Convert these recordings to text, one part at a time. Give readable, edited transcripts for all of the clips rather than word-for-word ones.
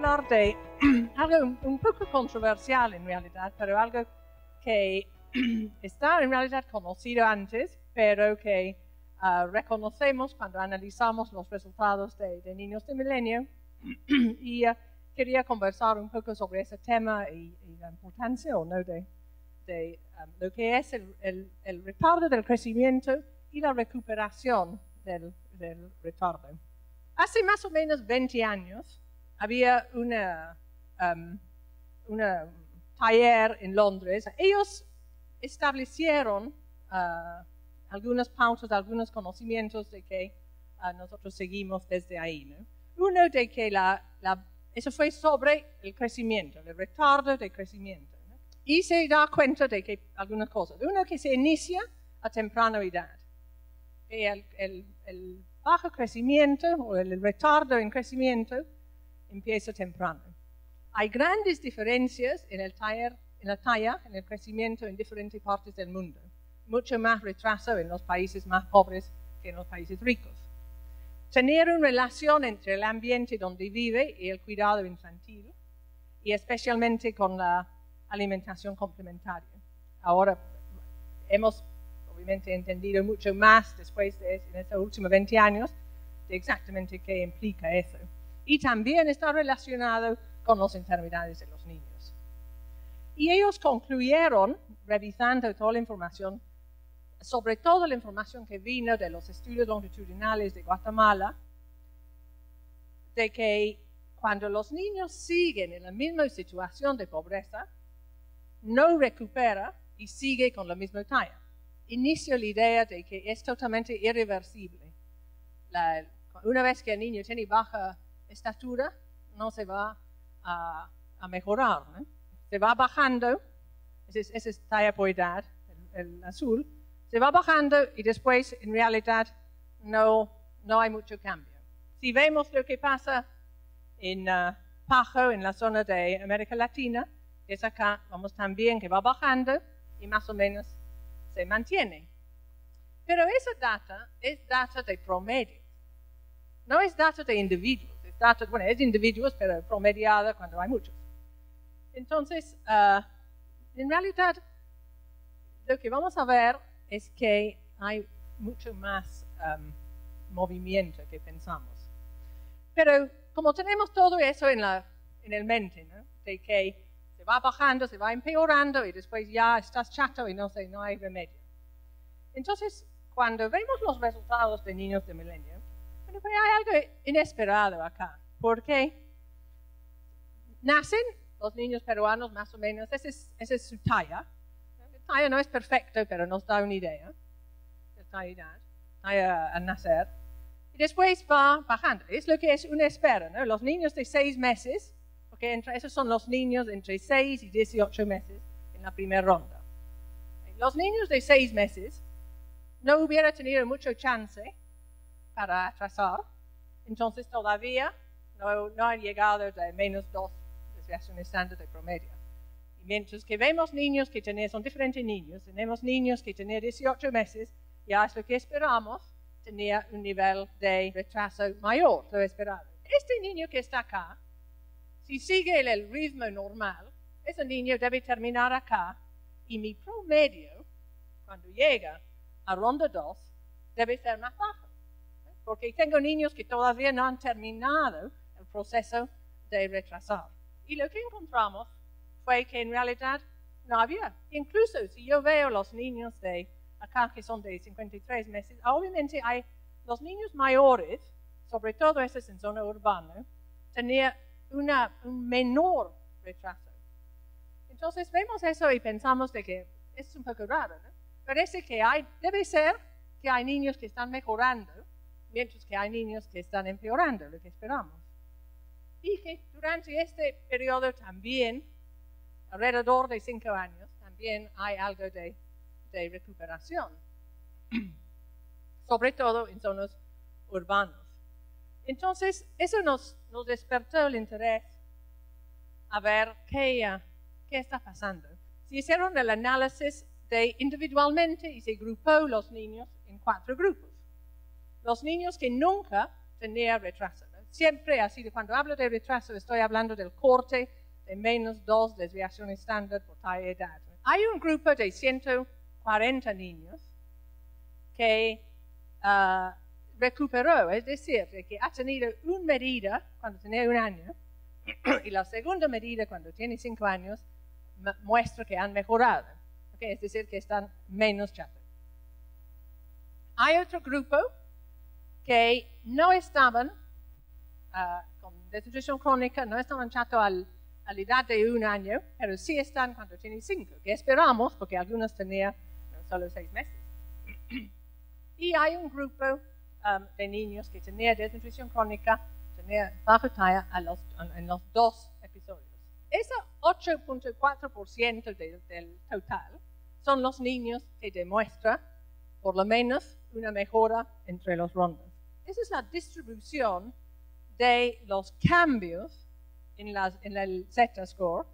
hablar de algo un poco controversial en realidad, pero algo que está en realidad conocido antes, pero que reconocemos cuando analizamos los resultados de Niños de Milenio. Y quería conversar un poco sobre ese tema y la importancia o no de lo que es el retardo del crecimiento y la recuperación del retardo. Hace más o menos 20 años había una taller en Londres. Ellos establecieron algunas pautas, algunos conocimientos de que nosotros seguimos desde ahí, ¿no? Uno de que eso fue sobre el crecimiento, el retardo del crecimiento, ¿no? Y se da cuenta de que algunas cosas. Uno, que se inicia a temprana edad. Que el bajo crecimiento o el retardo en crecimiento empieza temprano. Hay grandes diferencias en la talla, en el crecimiento en diferentes partes del mundo. Mucho más retraso en los países más pobres que en los países ricos. Tener una relación entre el ambiente donde vive y el cuidado infantil, y especialmente con la alimentación complementaria. Ahora hemos obviamente entendido mucho más después en estos últimos 20 años de exactamente qué implica eso. Y también está relacionado con las enfermedades de los niños. Y ellos concluyeron, revisando toda la información, sobre todo la información que vino de los estudios longitudinales de Guatemala, de que cuando los niños siguen en la misma situación de pobreza, no recupera y sigue con la misma talla. Inicia la idea de que es totalmente irreversible. Una vez que el niño tiene baja estatura, no se va a mejorar, ¿no? Se va bajando, esa es talla por edad, el azul, se va bajando y después en realidad no hay mucho cambio. Si vemos lo que pasa en Pajo, en la zona de América Latina, es acá, vamos también que va bajando y más o menos se mantiene. Pero esa data es data de promedio, no es data de individuos, es data, bueno, es de individuos, pero promediada cuando hay muchos. Entonces, en realidad, lo que vamos a ver es que hay mucho más movimiento que pensamos. Pero como tenemos todo eso en el mente, ¿no? De que se va bajando, se va empeorando y después ya estás chato y no hay remedio. Entonces, cuando vemos los resultados de Niños de Milenio, bueno, pues hay algo inesperado acá, porque nacen los niños peruanos más o menos, esa es su talla. La talla no es perfecta, pero nos da una idea de talla al nacer. Y después va bajando. Es lo que es una espera, ¿no? Los niños de 6 meses, porque esos son los niños entre 6 y 18 meses en la primera ronda. Los niños de 6 meses no hubieran tenido mucho chance para atrasar, entonces todavía no han llegado de menos 2 desviación estándar de promedio. Y mientras que vemos niños que son diferentes niños, tenemos niños que tienen 18 meses, ya es lo que esperamos, tenía un nivel de retraso mayor, lo esperado. Este niño que está acá, si sigue el ritmo normal, ese niño debe terminar acá, y mi promedio, cuando llega a ronda 2, debe ser más bajo. Porque tengo niños que todavía no han terminado el proceso de retrasar. Y lo que encontramos fue que en realidad no había. Incluso si yo veo los niños de acá que son de 53 meses, obviamente hay los niños mayores, sobre todo esos en zona urbana, tenían un menor retraso. Entonces vemos eso y pensamos de que es un poco raro, ¿no? Parece que debe ser que hay niños que están mejorando, mientras que hay niños que están empeorando, lo que esperamos. Y que durante este periodo también, alrededor de 5 años, también hay algo de recuperación, sobre todo en zonas urbanas. Entonces, eso nos despertó el interés a ver qué está pasando. Se hicieron el análisis individualmente y se grupó los niños en 4 grupos. Los niños que nunca tenían retraso, ¿no? siempre ha sido, cuando hablo de retraso, estoy hablando del corte de menos 2 desviaciones estándar por talla de edad. Hay un grupo de 140 niños que recuperó, es decir, que ha tenido una medida cuando tenía 1 año y la segunda medida cuando tiene 5 años muestra que han mejorado, ¿okay? Es decir, que están menos chatos. Hay otro grupo que no estaban con desnutrición crónica, no estaban chatos a la edad de 1 año, pero sí están cuando tienen 5, que esperamos, porque algunos tenían solo 6 meses. Y hay un grupo de niños que tenía desnutrición crónica, tenía baja talla en los 2 episodios. Ese 8.4% del total son los niños que demuestran por lo menos una mejora entre los rondas. Esa es la distribución de los cambios en el Z-score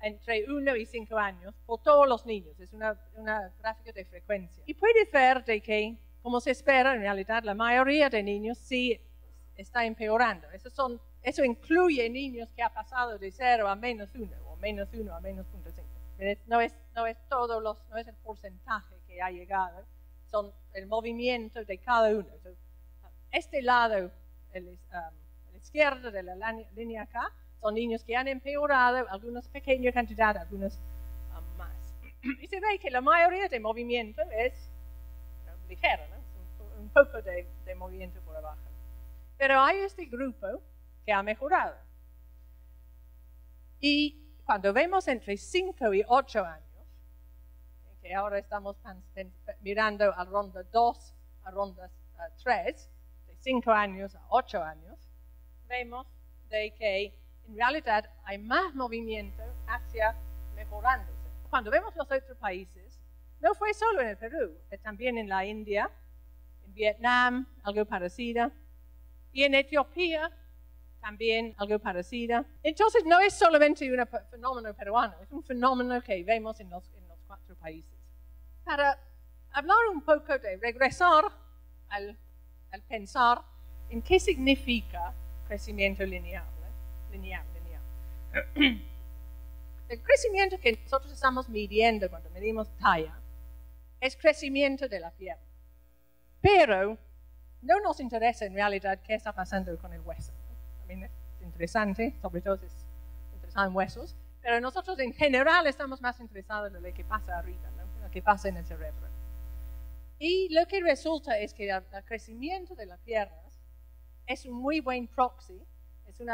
entre 1 y 5 años por todos los niños. Es una gráfica de frecuencia. Y puedes ver de que, como se espera, en realidad la mayoría de niños sí está empeorando. Eso incluye niños que ha pasado de 0 a menos 1 o menos 1 a menos 0.5. No es el porcentaje que ha llegado, son el movimiento de cada uno. Este lado, la izquierda de la línea acá, son niños que han empeorado, algunos pequeña cantidad, algunos más. Y se ve que la mayoría de movimiento es ligero, ¿no? un poco de movimiento por abajo. Pero hay este grupo que ha mejorado. Y cuando vemos entre 5 y 8 años, que ahora estamos mirando a ronda 2, a ronda 3, de 5 años a 8 años, vemos de que en realidad hay más movimiento hacia mejorándose. Cuando vemos los otros países, no fue solo en el Perú, también en la India, en Vietnam, algo parecido, y en Etiopía, también algo parecido. Entonces no es solamente un fenómeno peruano, es un fenómeno que vemos en los 4 países. Para hablar un poco de regresar al pensar en qué significa crecimiento lineal. El crecimiento que nosotros estamos midiendo cuando medimos talla es crecimiento de la pierna. Pero no nos interesa en realidad qué está pasando con el hueso. También es interesante, sobre todo es interesante en huesos, pero nosotros en general estamos más interesados en lo que pasa arriba, ¿no? Lo que pasa en el cerebro. Y lo que resulta es que el crecimiento de las piernas es un muy buen proxy, es un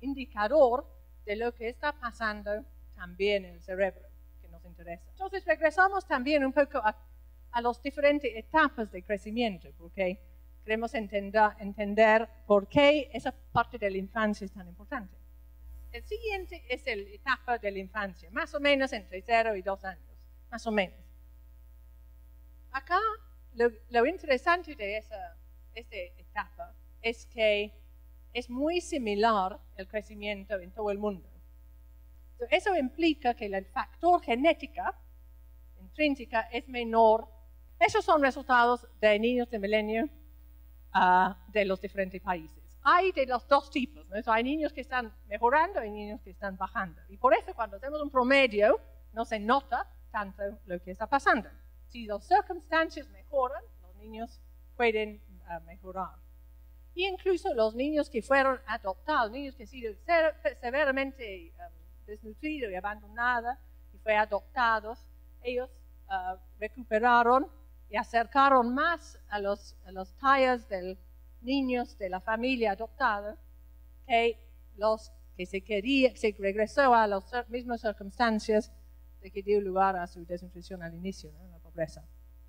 indicador de lo que está pasando también en el cerebro, que nos interesa. Entonces regresamos también un poco a las diferentes etapas de crecimiento, porque queremos entender por qué esa parte de la infancia es tan importante. El siguiente es la etapa de la infancia, más o menos entre 0 y 2 años, más o menos. Acá, lo interesante de esta etapa es que es muy similar el crecimiento en todo el mundo. Eso implica que el factor genética intrínseca es menor. Esos son resultados de niños de milenio de los diferentes países. Hay de los 2 tipos, ¿no? Hay niños que están mejorando y niños que están bajando. Y por eso cuando hacemos un promedio no se nota tanto lo que está pasando. Si las circunstancias mejoran, los niños pueden mejorar. Y incluso los niños que fueron adoptados, niños que han sido severamente desnutridos y abandonados y fueron adoptados, ellos recuperaron y acercaron más a los tallas de niños de la familia adoptada que los que se regresó a las mismas circunstancias de que dio lugar a su desnutrición al inicio, ¿no? La pobreza.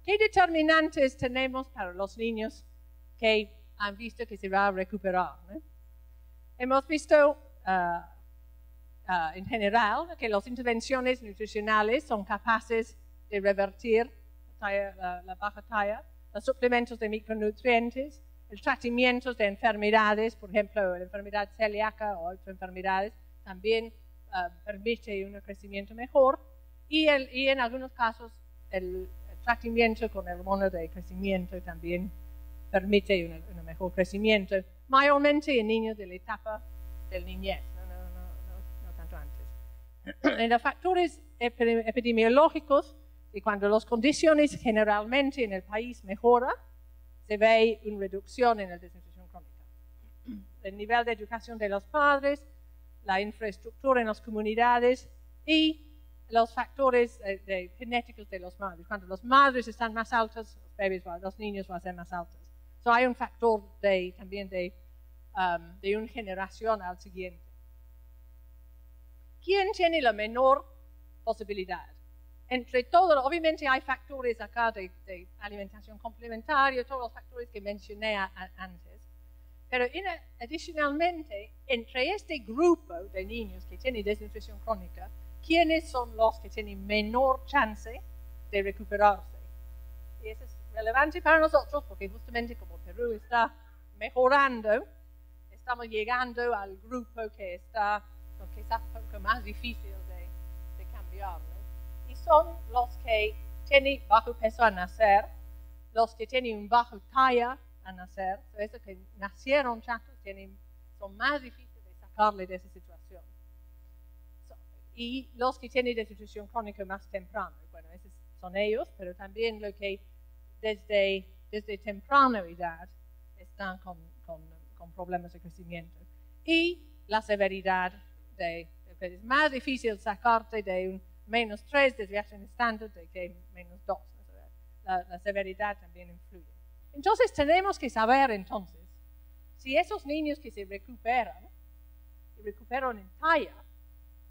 ¿Qué determinantes tenemos para los niños que han visto que se va a recuperar, ¿no? Hemos visto en general que las intervenciones nutricionales son capaces de revertir la baja talla, los suplementos de micronutrientes, el tratamiento de enfermedades, por ejemplo, la enfermedad celíaca o otras enfermedades, también permite un crecimiento mejor, y en algunos casos el tratamiento con el hormona de crecimiento también permite un mejor crecimiento, mayormente en niños de la etapa del niñez, no tanto antes. En los factores epidemiológicos, y cuando las condiciones generalmente en el país mejoran, se ve una reducción en la desnutrición crónica. El nivel de educación de los padres, la infraestructura en las comunidades y los factores genéticos de los madres. Cuando las madres están más altas, los niños van a ser más altos. So hay un factor también de una generación al siguiente. ¿Quién tiene la menor posibilidad? Entre todos, obviamente hay factores acá de alimentación complementaria, todos los factores que mencioné antes, pero adicionalmente, entre este grupo de niños que tienen desnutrición crónica, ¿quiénes son los que tienen menor chance de recuperarse? Y eso es relevante para nosotros porque justamente como Perú está mejorando, estamos llegando al grupo que está quizás un poco más difícil de cambiar, ¿no? Y son los que tienen bajo peso a nacer, los que tienen un bajo talla a nacer, esos que nacieron chatos son más difíciles de sacarle de esa situación. Y los que tienen desnutrición crónica más temprano, bueno, esos son ellos, pero también los que desde temprana edad están con problemas de crecimiento. Y la severidad es más difícil sacarte de un -3 desviación estándar que -2. La severidad también influye. Entonces tenemos que saber si esos niños que se recuperan en talla,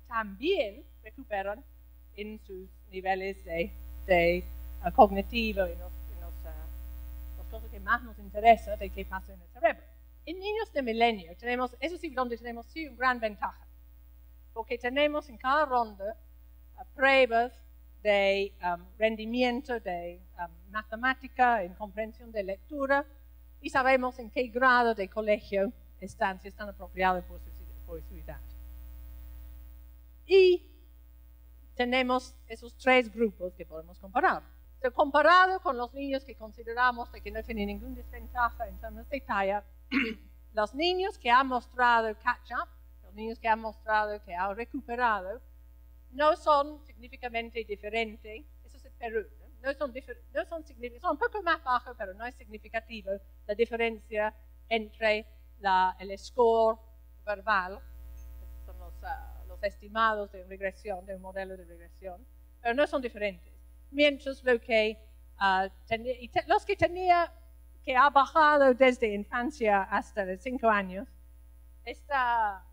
también recuperan en sus niveles de cognitivo, en las cosas que más nos interesan de qué pasa en el cerebro. En niños de milenio eso sí donde tenemos una gran ventaja, porque tenemos en cada ronda pruebas de rendimiento de matemática, en comprensión de lectura, y sabemos en qué grado de colegio están, si están apropiados por su edad. Y tenemos esos 3 grupos que podemos comparar. Comparado con los niños que consideramos que no tienen ninguna desventaja en términos de talla, los niños que han mostrado catch-up, los niños que han mostrado que han recuperado, no son significativamente diferentes, eso es el Perú, ¿no? Son un poco más bajos, pero no es significativo la diferencia entre el score verbal, que son los estimados de regresión, de un modelo de regresión, pero no son diferentes. Mientras los que ha bajado desde infancia hasta los 5 años, está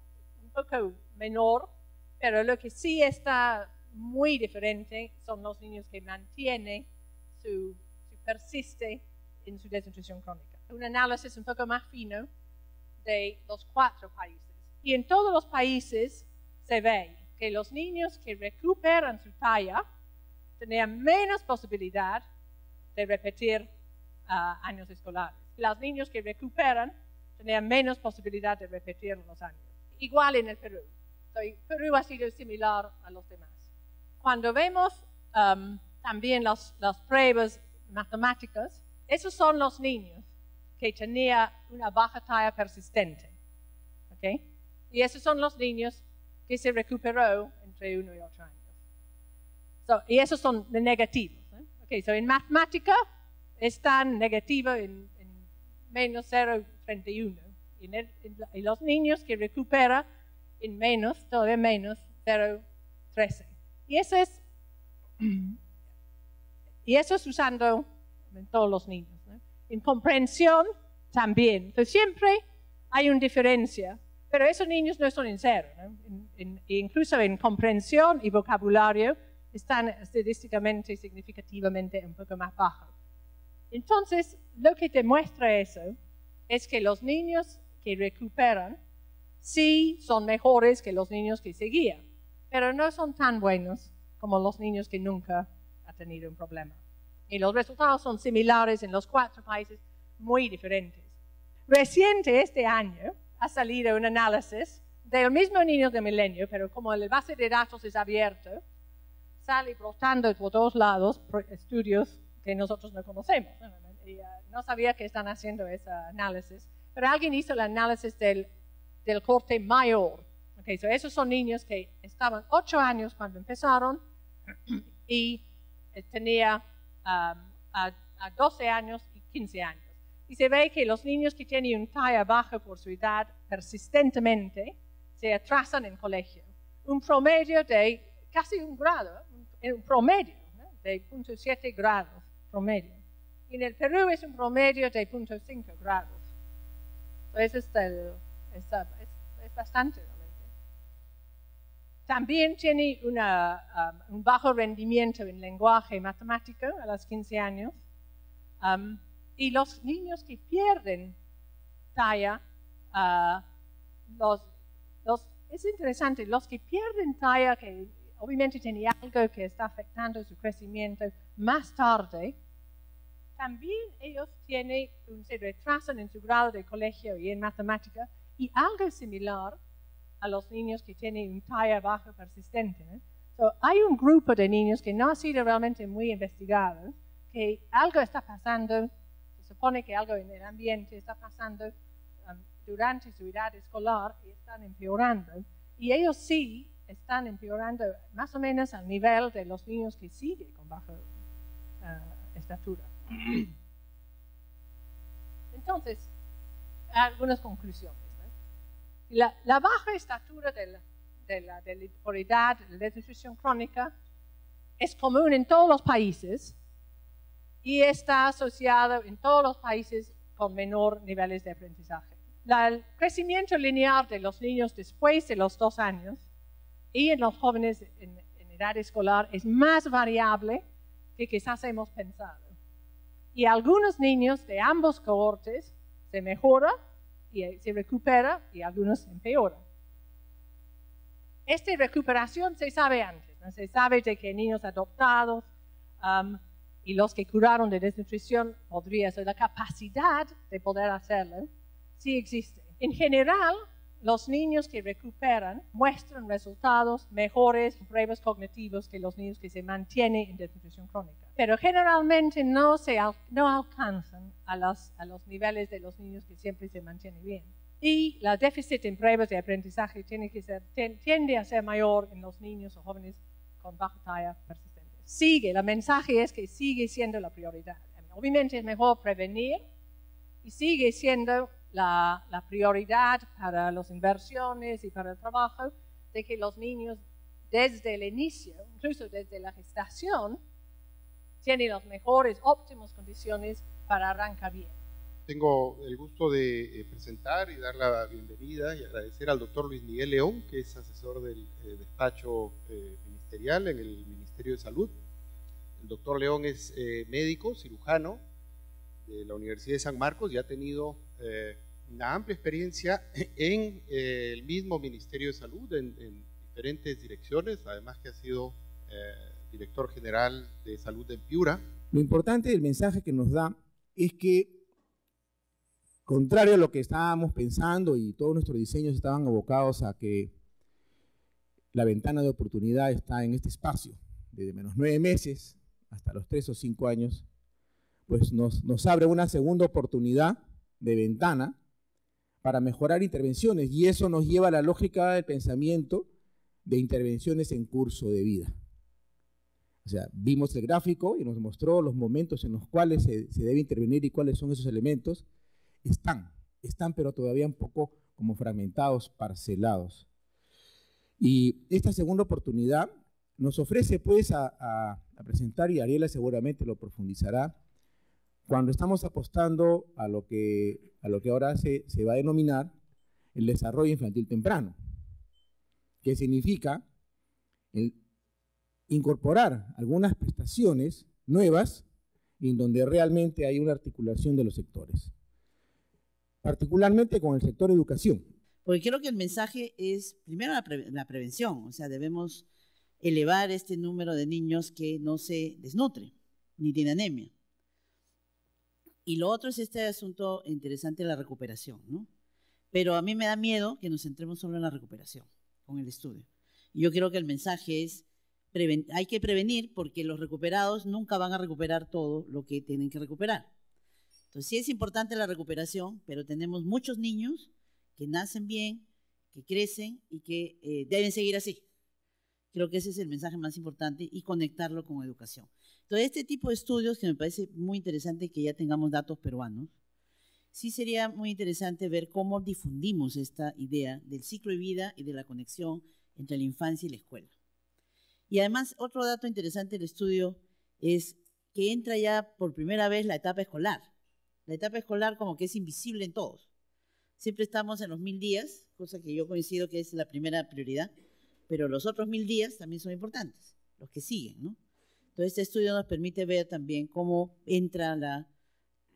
un poco menor, pero lo que sí está muy diferente son los niños que mantienen persiste en su desnutrición crónica. Un análisis un poco más fino de los 4 países. Y en todos los países se ve que los niños que recuperan su talla tenían menos posibilidad de repetir años escolares. Los niños que recuperan tenían menos posibilidad de repetir los años. Igual en el Perú. Perú ha sido similar a los demás. Cuando vemos también las pruebas matemáticas, esos son los niños que tenían una baja talla persistente. ¿Okay? Y esos son los niños que se recuperó entre 1 y 8 años. Y esos son de negativos. Okay, en matemática están negativos en menos 0,31. Y los niños que recuperan en menos, todavía menos, 0,13. Y eso es usando en todos los niños, ¿no? En comprensión también. Entonces siempre hay una diferencia, pero esos niños no son en 0, ¿no? Incluso en comprensión y vocabulario están estadísticamente, significativamente un poco más bajos. Entonces, lo que demuestra eso es que los niños que recuperan sí son mejores que los niños que seguían, pero no son tan buenos como los niños que nunca han tenido un problema. Y los resultados son similares en los 4 países, muy diferentes. Reciente este año ha salido un análisis del mismo niño de milenio, pero como la base de datos es abierto, sale brotando por todos lados estudios que nosotros no conocemos. no sabía que están haciendo ese análisis, pero alguien hizo el análisis del corte mayor. Okay, so esos son niños que estaban 8 años cuando empezaron y tenía a 12 años y 15 años. Y se ve que los niños que tienen un talla baja por su edad persistentemente se atrasan en colegio. Un promedio de casi un grado, un promedio, ¿no? De 0.7 grados promedio. Y en el Perú es un promedio de 0.5 grados. Entonces es bastante realmente. También tiene un bajo rendimiento en lenguaje y matemática a los 15 años. Y los niños que pierden talla, es interesante, los que pierden talla, que obviamente tienen algo que está afectando su crecimiento más tarde, también ellos se retrasan en su grado de colegio y en matemática, y algo similar a los niños que tienen un talla baja persistente. So, hay un grupo de niños que no ha sido realmente muy investigado, que algo está pasando, se supone que algo en el ambiente está pasando durante su edad escolar y están empeorando. Y ellos sí están empeorando más o menos al nivel de los niños que siguen con baja estatura. Entonces, algunas conclusiones. La baja estatura por edad, la desnutrición crónica, es común en todos los países y está asociado en todos los países con menor niveles de aprendizaje. El crecimiento lineal de los niños después de los 2 años y en los jóvenes en edad escolar es más variable que quizás hemos pensado. Y algunos niños de ambos cohortes se mejora y se recupera y algunos empeoran. Esta recuperación se sabe antes, ¿no? Se sabe de que niños adoptados y los que curaron de desnutrición podría ser la capacidad de poder hacerlo, sí existe. En general, los niños que recuperan muestran resultados mejores en pruebas cognitivas que los niños que se mantienen en desnutrición crónica. Pero generalmente no alcanzan a los niveles de los niños que siempre se mantienen bien. Y la déficit en pruebas de aprendizaje tiende a ser mayor en los niños o jóvenes con baja talla persistente. El mensaje es que sigue siendo la prioridad. Obviamente es mejor prevenir y sigue siendo la prioridad para las inversiones y para el trabajo de que los niños desde el inicio, incluso desde la gestación, tienen las mejores, óptimas condiciones para arrancar bien. Tengo el gusto de presentar y dar la bienvenida y agradecer al doctor Luis Miguel León, que es asesor del despacho ministerial en el Ministerio de Salud. El doctor León es médico, cirujano de la Universidad de San Marcos y ha tenido una amplia experiencia en el mismo Ministerio de Salud, en diferentes direcciones, además que ha sido director general de salud en Piura. Lo importante del mensaje que nos da es que, contrario a lo que estábamos pensando y todos nuestros diseños estaban abocados a que la ventana de oportunidad está en este espacio, desde menos 9 meses hasta los 3 o 5 años, pues nos abre una segunda oportunidad de ventana para mejorar intervenciones, y eso nos lleva a la lógica del pensamiento de intervenciones en curso de vida. O sea, vimos el gráfico y nos mostró los momentos en los cuales se debe intervenir y cuáles son esos elementos. Están, pero todavía un poco como fragmentados, parcelados. Y esta segunda oportunidad nos ofrece pues a presentar, y Ariela seguramente lo profundizará, cuando estamos apostando a lo que ahora se va a denominar el desarrollo infantil temprano, que significa incorporar algunas prestaciones nuevas en donde realmente hay una articulación de los sectores, particularmente con el sector educación. Porque creo que el mensaje es, primero, la prevención. O sea, debemos elevar este número de niños que no se desnutren, ni tienen anemia. Y lo otro es este asunto interesante de la recuperación, ¿no? Pero a mí me da miedo que nos centremos solo en la recuperación, con el estudio. Y yo creo que el mensaje es, hay que prevenir, porque los recuperados nunca van a recuperar todo lo que tienen que recuperar. Entonces sí es importante la recuperación, pero tenemos muchos niños que nacen bien, que crecen y que deben seguir así. Creo que ese es el mensaje más importante y conectarlo con educación. Entonces este tipo de estudios, que me parece muy interesante que ya tengamos datos peruanos, sí sería muy interesante ver cómo difundimos esta idea del ciclo de vida y de la conexión entre la infancia y la escuela. Y además, otro dato interesante del estudio es que entra ya por primera vez la etapa escolar. La etapa escolar como que es invisible en todos. Siempre estamos en los 1000 días, cosa que yo coincido que es la primera prioridad, pero los otros 1000 días también son importantes, los que siguen, ¿no? Entonces, este estudio nos permite ver también cómo entra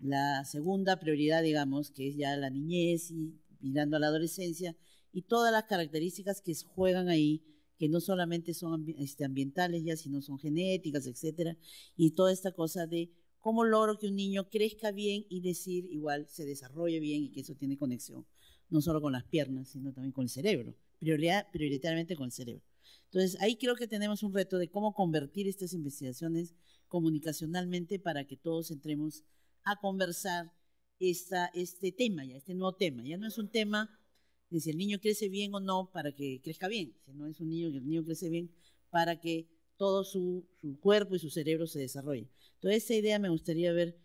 la segunda prioridad, digamos, que es ya la niñez y mirando a la adolescencia, y todas las características que juegan ahí, que no solamente son ambientales ya, sino son genéticas, etcétera, y toda esta cosa de cómo logro que un niño crezca bien y decir igual se desarrolle bien y que eso tiene conexión, no solo con las piernas, sino también con el cerebro, prioritariamente con el cerebro. Entonces, ahí creo que tenemos un reto de cómo convertir estas investigaciones comunicacionalmente para que todos entremos a conversar este tema, este nuevo tema. Ya no es un tema de si el niño crece bien o no para que crezca bien, sino es un niño que el niño crece bien para que todo su cuerpo y su cerebro se desarrolle. Entonces, esa idea me gustaría ver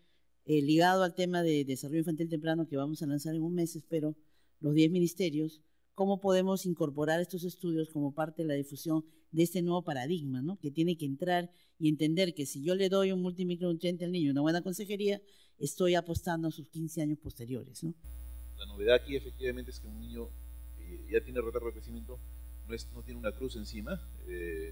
ligado al tema de desarrollo infantil temprano que vamos a lanzar en un mes, espero, los 10 ministerios, cómo podemos incorporar estos estudios como parte de la difusión de este nuevo paradigma, ¿no? Que tiene que entrar y entender que si yo le doy un multimicronutriente al niño, una buena consejería, estoy apostando a sus 15 años posteriores, ¿no? La novedad aquí efectivamente es que un niño ya tiene retardo de crecimiento, no tiene una cruz encima,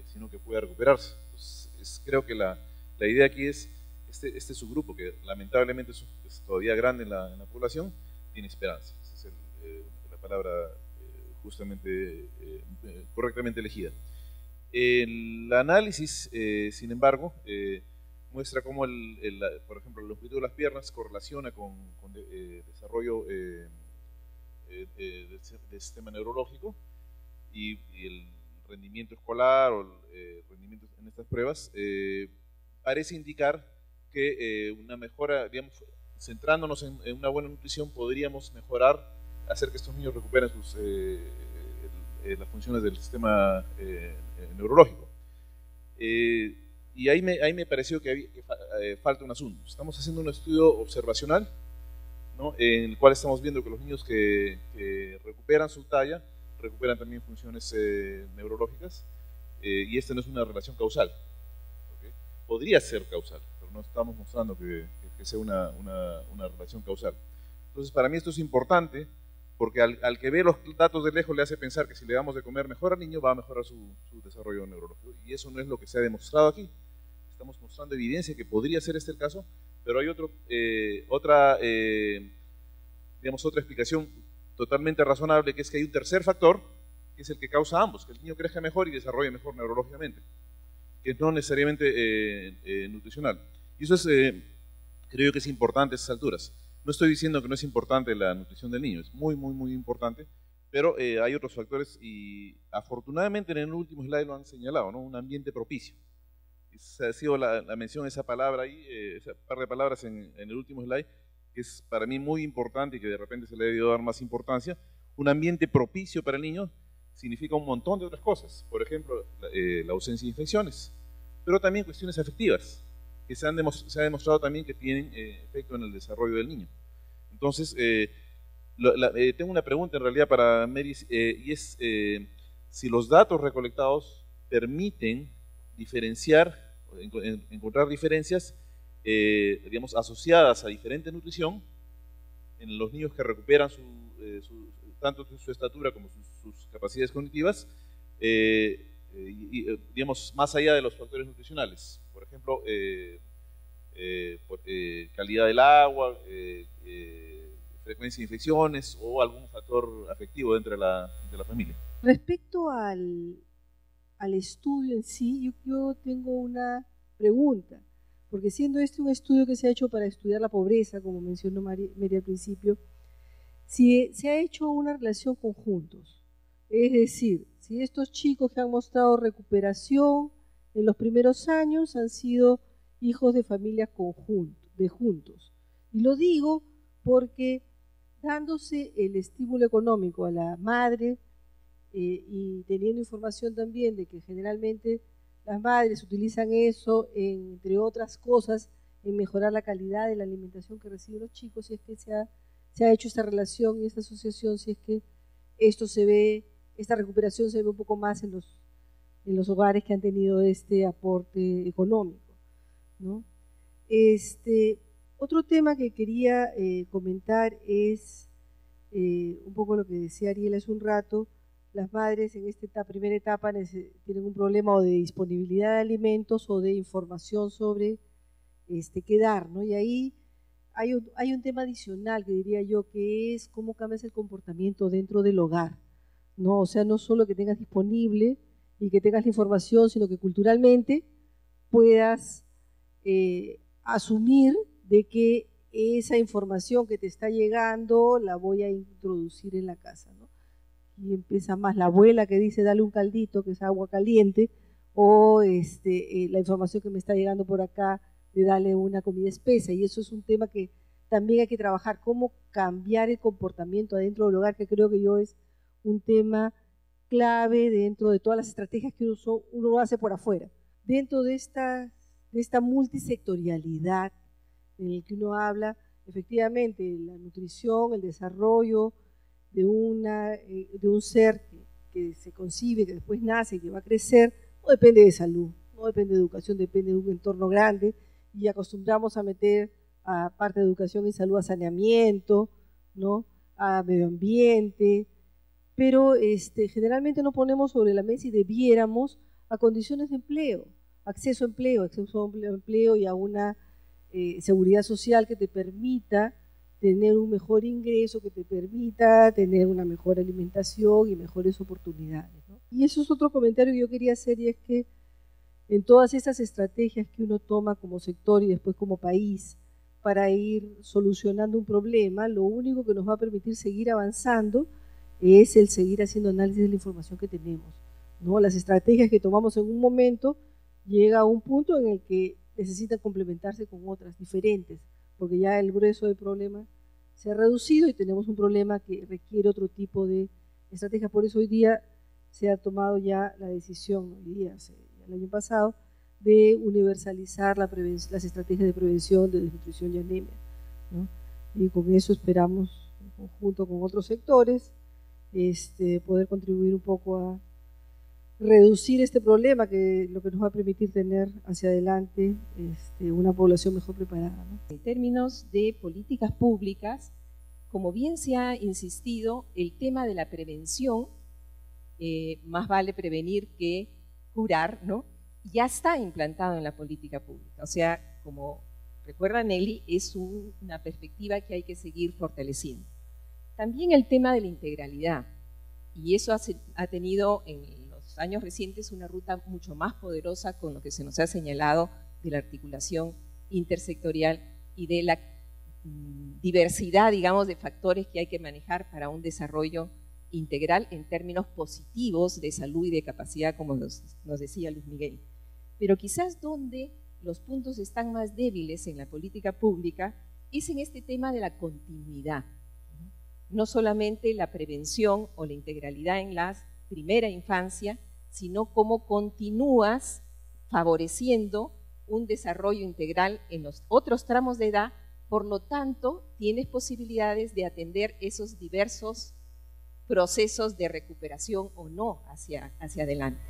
sino que puede recuperarse. Entonces, creo que la idea aquí es, este subgrupo, que lamentablemente es todavía grande en la población, tiene esperanza. Esa es la palabra justamente correctamente elegida. El análisis, sin embargo, muestra cómo, por ejemplo, la longitud de las piernas correlaciona con desarrollo del sistema neurológico y el rendimiento escolar o el rendimiento en estas pruebas parece indicar que una mejora, digamos, centrándonos en una buena nutrición, podríamos mejorar, hacer que estos niños recuperen las funciones del sistema neurológico. Y ahí me pareció que falta un asunto. Estamos haciendo un estudio observacional, ¿no?, en el cual estamos viendo que los niños que recuperan su talla, recuperan también funciones neurológicas, y esta no es una relación causal. ¿Okay? Podría ser causal, pero no estamos mostrando que sea una relación causal. Entonces, para mí esto es importante, porque al que ve los datos de lejos le hace pensar que si le damos de comer mejor al niño va a mejorar su desarrollo neurológico, y eso no es lo que se ha demostrado aquí. Estamos mostrando evidencia que podría ser este el caso, pero hay otra explicación totalmente razonable, que es que hay un tercer factor, que es el que causa ambos, que el niño crezca mejor y desarrolle mejor neurológicamente, que no necesariamente nutricional. Y eso creo que es importante a estas alturas. No estoy diciendo que no es importante la nutrición del niño, es muy, muy, muy importante, pero hay otros factores y afortunadamente en el último slide lo han señalado, ¿no? Un ambiente propicio. Esa ha sido la mención de esa palabra ahí, esa par de palabras en el último slide, que es para mí muy importante y que de repente se le ha debido dar más importancia. Un ambiente propicio para el niño significa un montón de otras cosas, por ejemplo, la ausencia de infecciones, pero también cuestiones afectivas, que se ha demostrado también que tienen efecto en el desarrollo del niño. Entonces, tengo una pregunta en realidad para Mary, y es si los datos recolectados permiten diferenciar, encontrar diferencias, digamos, asociadas a diferente nutrición en los niños que recuperan tanto su estatura como sus capacidades cognitivas, digamos, más allá de los factores nutricionales. Por ejemplo, calidad del agua, frecuencia de infecciones o algún factor afectivo dentro de la familia. Respecto al estudio en sí, yo tengo una pregunta, porque siendo este un estudio que se ha hecho para estudiar la pobreza, como mencionó Mary al principio, si se ha hecho una relación con juntos, es decir, si estos chicos que han mostrado recuperación en los primeros años han sido hijos de familias juntos, Y lo digo porque dándose el estímulo económico a la madre y teniendo información también de que generalmente las madres utilizan eso, entre otras cosas, en mejorar la calidad de la alimentación que reciben los chicos, si es que se ha hecho esta relación y esta asociación, si es que esto se ve, esta recuperación se ve un poco más en los hogares que han tenido este aporte económico, ¿no? Otro tema que quería comentar es un poco lo que decía Ariel hace un rato. Las madres en esta primera etapa tienen un problema o de disponibilidad de alimentos o de información sobre qué dar, ¿no? Y ahí hay un tema adicional que diría yo, que es cómo cambias el comportamiento dentro del hogar, ¿no? O sea, no solo que tengas disponible y que tengas la información, sino que culturalmente puedas asumir de que esa información que te está llegando la voy a introducir en la casa, ¿no? Y empieza más la abuela que dice dale un caldito, que es agua caliente, o la información que me está llegando por acá de darle una comida espesa. Y eso es un tema que también hay que trabajar, cómo cambiar el comportamiento adentro del hogar, que creo que es un tema clave dentro de todas las estrategias que uno hace por afuera. Dentro de esta multisectorialidad en el que uno habla, efectivamente, la nutrición, el desarrollo de un ser que se concibe, que después nace, que va a crecer, no depende de salud, no depende de educación, depende de un entorno grande, y acostumbramos a meter a parte de educación y salud a saneamiento, ¿no? A medio ambiente, pero generalmente no ponemos sobre la mesa, y debiéramos, a condiciones de empleo, acceso a empleo y a una seguridad social que te permita tener un mejor ingreso, que te permita tener una mejor alimentación y mejores oportunidades, ¿no? Y eso es otro comentario que yo quería hacer, y es que en todas esas estrategias que uno toma como sector y después como país para ir solucionando un problema, lo único que nos va a permitir seguir avanzando es el seguir haciendo análisis de la información que tenemos, ¿no? Las estrategias que tomamos en un momento llega a un punto en el que necesitan complementarse con otras diferentes, porque ya el grueso del problema se ha reducido y tenemos un problema que requiere otro tipo de estrategia. Por eso hoy día se ha tomado ya la decisión, el año pasado, de universalizar las estrategias de prevención de desnutrición y anemia, ¿no? Y con eso esperamos, en conjunto con otros sectores, poder contribuir un poco a reducir este problema, que lo que nos va a permitir tener hacia adelante una población mejor preparada, ¿no? En términos de políticas públicas, como bien se ha insistido, el tema de la prevención, más vale prevenir que curar, ¿no? Ya está implantado en la política pública. O sea, como recuerda Nelly, es una perspectiva que hay que seguir fortaleciendo. También el tema de la integralidad, y eso ha tenido en los años recientes una ruta mucho más poderosa con lo que se nos ha señalado de la articulación intersectorial y de la diversidad, digamos, de factores que hay que manejar para un desarrollo integral en términos positivos de salud y de capacidad, como nos decía Luis Miguel. Pero quizás donde los puntos están más débiles en la política pública es en este tema de la continuidad. No solamente la prevención o la integralidad en la primera infancia, sino cómo continúas favoreciendo un desarrollo integral en los otros tramos de edad. Por lo tanto, tienes posibilidades de atender esos diversos procesos de recuperación o no hacia adelante.